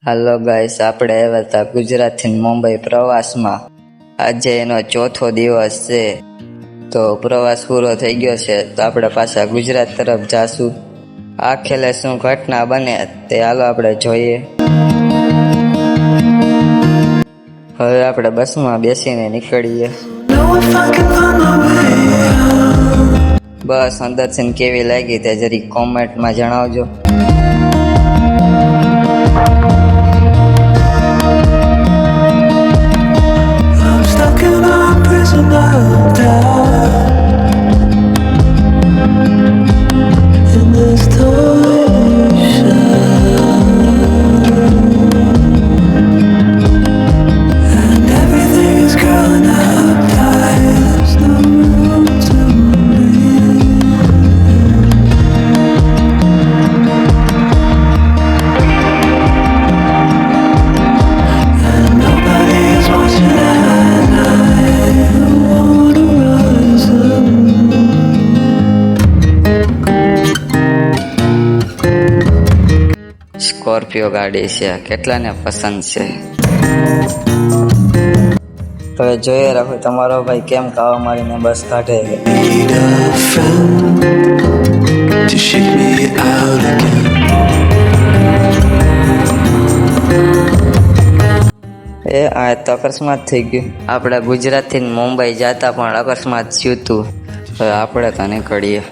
હાલો guys, આપણે આવ્યા હતા ગુજરાતથી મુંબઈ પ્રવાસમાં. આજે એનો ચોથો દિવસ છે. તો પ્રવાસ પૂરો થઈ ગયો છે તો આપણે પાછા ગુજરાત તરફ જાશું. આખેલે શું ઘટના બને તે હાલો આપણે જોઈએ. હવે આપણે બસમાં બેસીને નીકળીએ. બસ અંદરથી કેવી લાગી તે જરી કોમેન્ટમાં જણાવજો. સ્કોર્પિયો ગાડી છે, કેટલાને પસંદ છે. હવે જોઈએ રાખો તમારો ભાઈ કેમ કાવા મારીને બસ કાઢે છે. આ તો અકસ્માત થઈ ગયું. આપણે ગુજરાતથી મુંબઈ જતા પણ અકસ્માત થયું હતું. હવે આપણે તો નીકળીએ.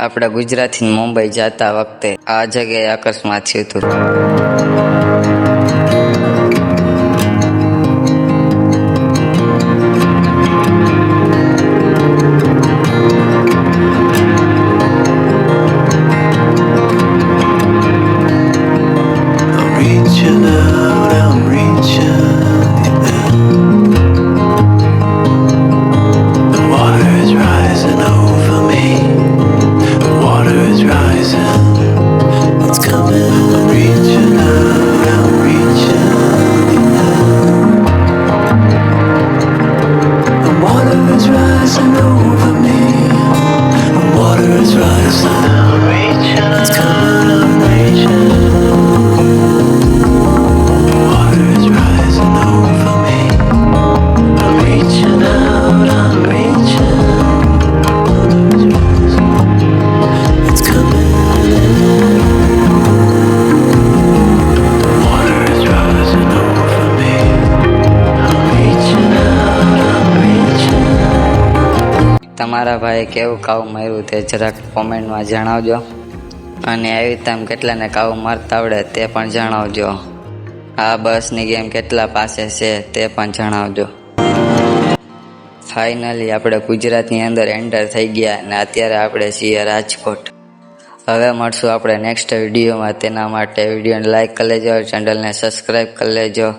આપણે ગુજરાતથી મુંબઈ જતા વખતે આ જગ્યાએ અકસ્માત થયું હતું. તમારા ભાઈએ કેવું કાવું માર્યું તે જરાક કોમેન્ટમાં જણાવજો. અને આવી રીતે કેટલાને કાવું મારતા આવડે તે પણ જણાવજો. આ બસની ગેમ કેટલા પાસે છે તે પણ જણાવજો. ફાઇનલી આપણે ગુજરાતની અંદર એન્ટર થઈ ગયા અને અત્યારે આપણે છીએ રાજકોટ. હવે મળશું આપણે નેક્સ્ટ વિડીયોમાં. તેના માટે વિડીયોને લાઈક કરી લેજો, ચેનલને સબસ્ક્રાઈબ કરી લેજો.